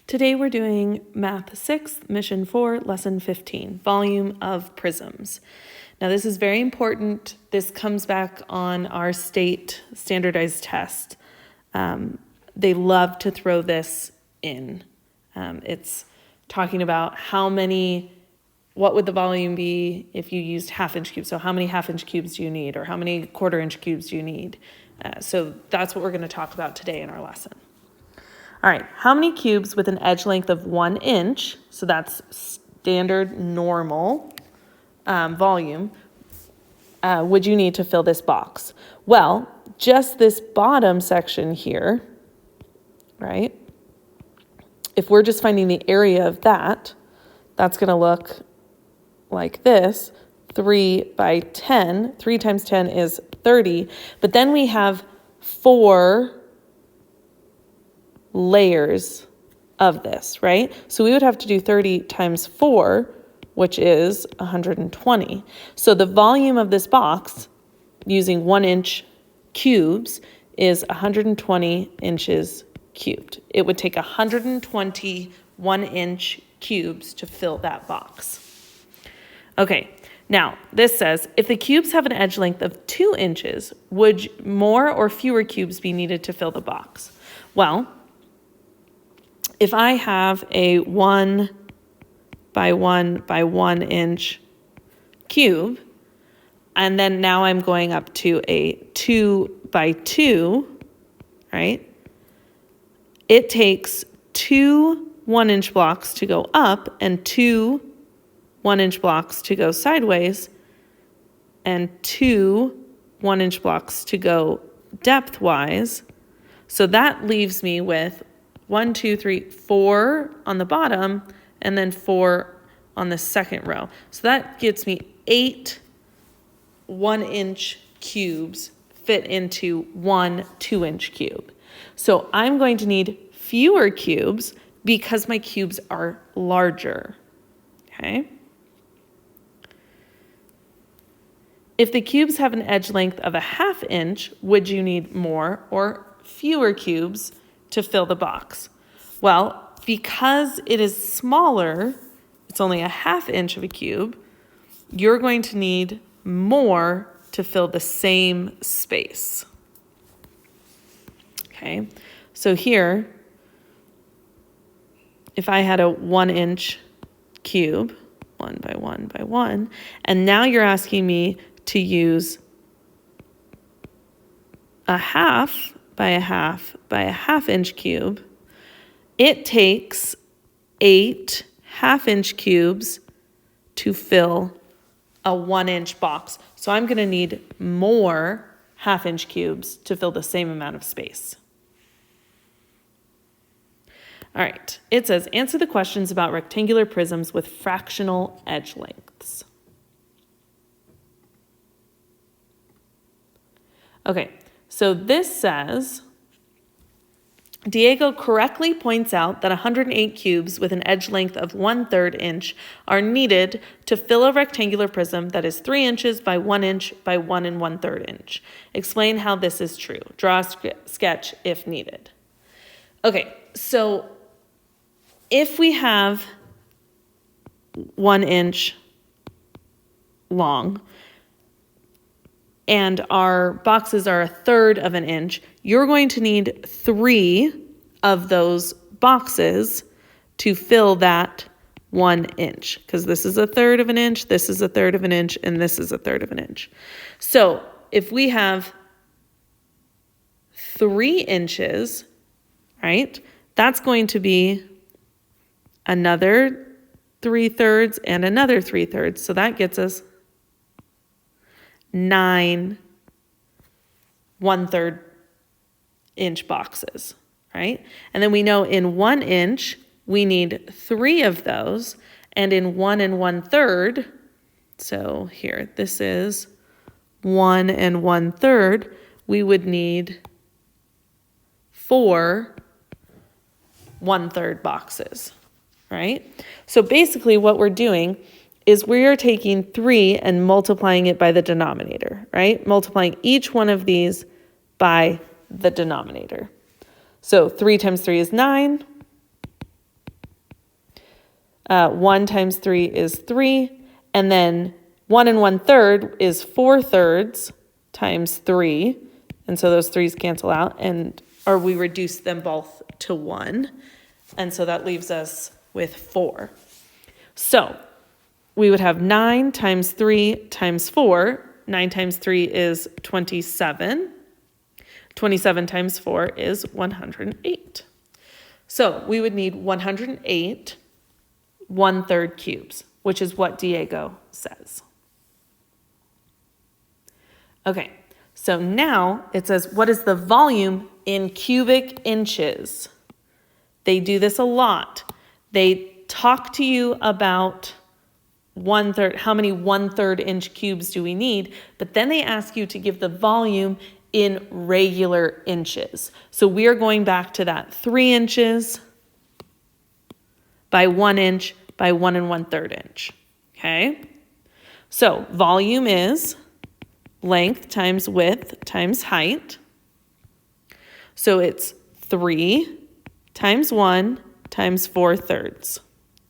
Today we're doing Math 6, Mission 4, Lesson 15, Volume of Prisms. Now this is very important. This comes back on our state standardized test. They love to throw this in. It's talking about what would the volume be if you used half-inch cubes? So how many half-inch cubes do you need, or how many quarter-inch cubes do you need? So that's what we're going to talk about today in our lesson. All right, how many cubes with an edge length of 1 inch, so that's standard normal volume, would you need to fill this box? Well, just this bottom section here, right? If we're just finding the area of that, that's going to look like this, 3 by 10. 3 times 10 is 30, but then we have 4 layers of this, right? So we would have to do 30 times 4, which is 120. So the volume of this box using 1 inch cubes is 120 inches cubed. It would take 120 1-inch cubes to fill that box. Okay, now this says, if the cubes have an edge length of 2 inches, would more or fewer cubes be needed to fill the box? Well, if I have a 1 by 1 by 1 inch cube, and then now I'm going up to a 2 by 2, right? It takes 2 1-inch blocks to go up and 2 1-inch blocks to go sideways and 2 1-inch blocks to go depth-wise. So that leaves me with 1, 2, 3, 4 on the bottom, and then 4 on the second row. So that gets me 8 1-inch cubes fit into 1 2-inch cube. So I'm going to need fewer cubes because my cubes are larger, okay? If the cubes have an edge length of a 1/2 inch, would you need more or fewer cubes to fill the box? Well, because it is smaller, it's only a 1/2 inch of a cube, you're going to need more to fill the same space. Okay, so here, if I had a 1-inch cube, 1 by 1 by 1, and now you're asking me to use a 1/2 by a 1/2 by a 1/2 inch cube, it takes 8 1/2 inch cubes to fill a 1-inch box. So I'm going to need more 1/2 inch cubes to fill the same amount of space. All right, it says, answer the questions about rectangular prisms with fractional edge lengths. Okay, so this says, Diego correctly points out that 108 cubes with an edge length of 1/3 inch are needed to fill a rectangular prism that is 3 inches by 1 inch by 1 1/3 inch. Explain how this is true. Draw a sketch if needed. Okay, so if we have 1 inch long and our boxes are 1/3 of an inch, you're going to need 3 of those boxes to fill that 1 inch, because this is 1/3 of an inch, this is 1/3 of an inch, and this is 1/3 of an inch. So if we have 3 inches, right, that's going to be another 3/3 and another 3/3. So that gets us 9 1/3 inch boxes, right? And then we know in 1 inch, we need 3 of those. And in 1 1/3, so here, this is 1 1/3, we would need 4 1/3 boxes, right? So basically what we're doing is we are taking 3 and multiplying it by the denominator, right? Multiplying each one of these by the denominator. So 3 times 3 is 9. 1 times 3 is 3. And then 1 1/3 is 4/3 times 3. And so those 3's cancel out, or we reduce them both to 1. And so that leaves us with 4. So we would have 9 times 3 times 4. 9 times 3 is 27. 27 times 4 is 108. So we would need 108 1/3 cubes, which is what Diego says. Okay, so now it says, what is the volume in cubic inches? They do this a lot. They talk to you about 1/3, how many 1/3 inch cubes do we need? But then they ask you to give the volume in regular inches. So we are going back to that 3 inches by 1 inch by 1 1/3 inch. Okay? So volume is length times width times height. So it's 3 times 1 times 4/3.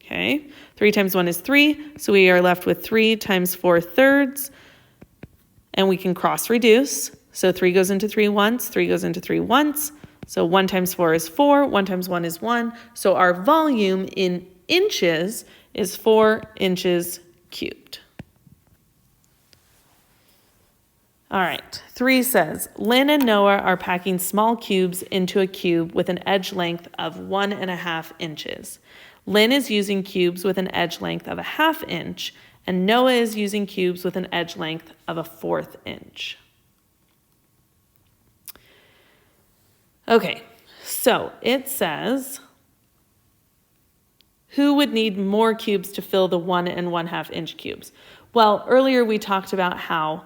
Okay? 3 times 1 is 3, so we are left with 3 times 4/3, and we can cross reduce. So 3 goes into 3 once, 3 goes into 3 once. So 1 times 4 is 4, 1 times 1 is 1. So our volume in inches is 4 inches cubed. All right, 3 says, Lynn and Noah are packing small cubes into a cube with an edge length of 1.5 inches. Lynn is using cubes with an edge length of 1/2 inch, and Noah is using cubes with an edge length of 1/4 inch. Okay, so it says, who would need more cubes to fill the 1 1/2 inch cubes? Well, earlier we talked about how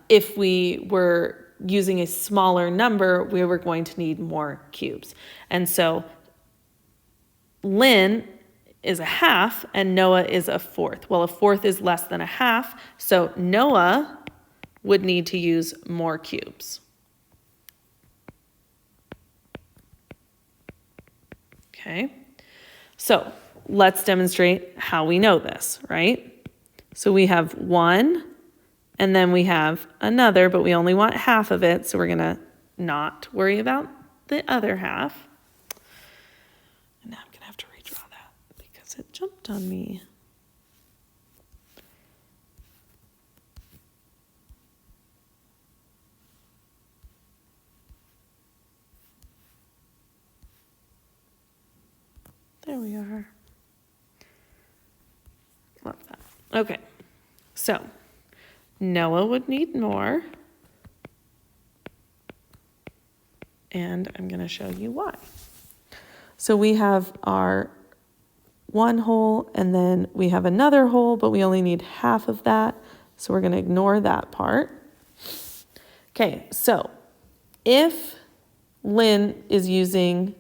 if we were using a smaller number, we were going to need more cubes. And so Lynn is 1/2 and Noah is 1/4. Well, 1/4 is less than 1/2, so Noah would need to use more cubes. Okay, so let's demonstrate how we know this, right? So we have 1, and then we have another, but we only want half of it, so we're going to not worry about the other half. And now I'm going to have to redraw that because it jumped on me. There we are. Love that. Okay, so Noah would need more. And I'm going to show you why. So we have our 1 hole, and then we have another hole, but we only need half of that. So we're going to ignore that part. Okay, so if Lynn is using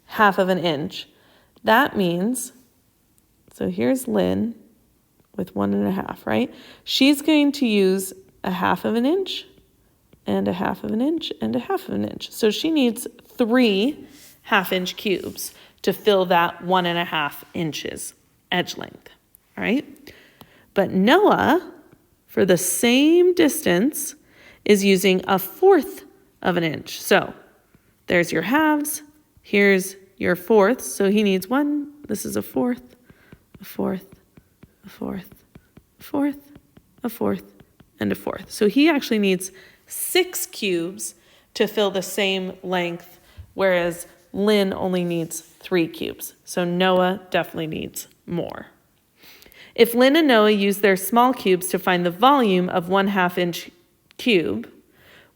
1/2 inch, that means, so here's Lynn with 1.5, right? She's going to use 1/2 inch and 1/2 inch and 1/2 inch. So she needs 3 1/2 cubes to fill that 1.5 inches edge length, all right? But Noah, for the same distance, is using 1/4 inch. So there's your halves, here's your fourths. So he needs 1, this is 1/4, 1/4, 1/4, 1/4, 1/4, and 1/4. So he actually needs 6 cubes to fill the same length, whereas Lynn only needs 3 cubes. So Noah definitely needs more. If Lynn and Noah use their small cubes to find the volume of 1/2 inch cube,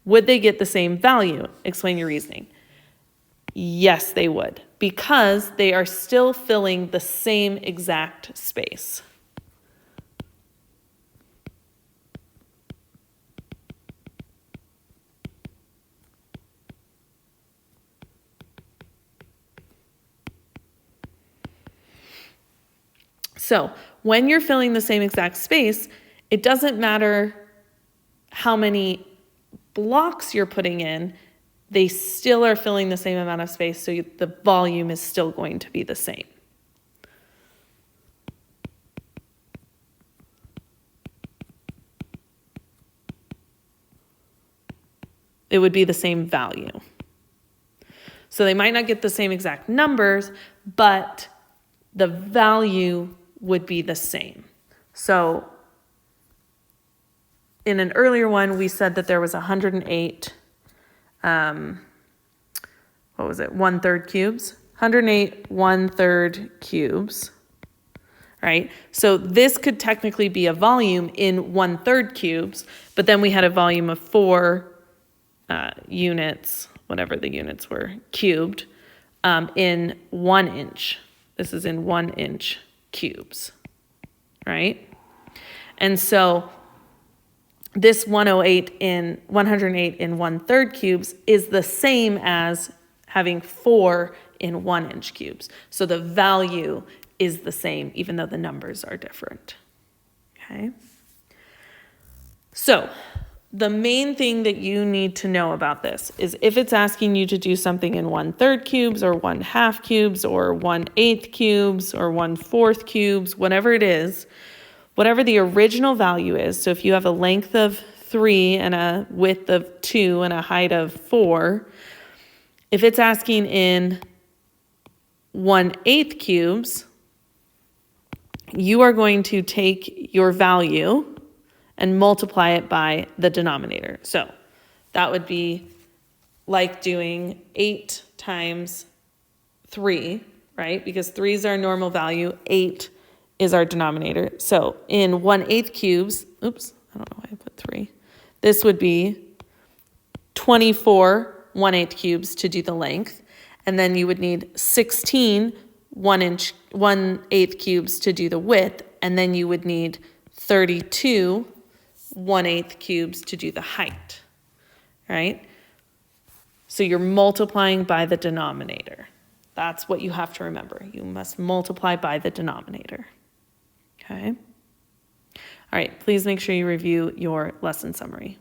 would they get the same value? Explain your reasoning. Yes, they would, because they are still filling the same exact space. So when you're filling the same exact space, it doesn't matter how many blocks you're putting in, they still are filling the same amount of space, so the volume is still going to be the same. It would be the same value. So they might not get the same exact numbers, but the value would be the same. So in an earlier one, we said that there was 108, 1/3 cubes? 108 1/3 cubes, right? So this could technically be a volume in 1/3 cubes, but then we had a volume of 4 units, whatever the units were, cubed, in 1 inch. This is in 1 inch cubes, right? And so this 108 in 1/3 cubes is the same as having 4 in 1 inch cubes. So the value is the same, even though the numbers are different. Okay. So the main thing that you need to know about this is if it's asking you to do something in 1/3 cubes or 1/2 cubes or 1/8 cubes or 1/4 cubes, whatever it is, whatever the original value is. So if you have a length of 3 and a width of 2 and a height of 4, if it's asking in 1/8 cubes, you are going to take your value and multiply it by the denominator. So that would be like doing 8 times 3, right? Because 3 is our normal value, 8 is our denominator. So in 1/8 cubes, oops, I don't know why I put 3. This would be 24 1/8 cubes to do the length. And then you would need 16 1/8 cubes to do the width. And then you would need 32 1/8 cubes to do the height, right? So you're multiplying by the denominator. That's what you have to remember. You must multiply by the denominator. Okay? All right, please make sure you review your lesson summary.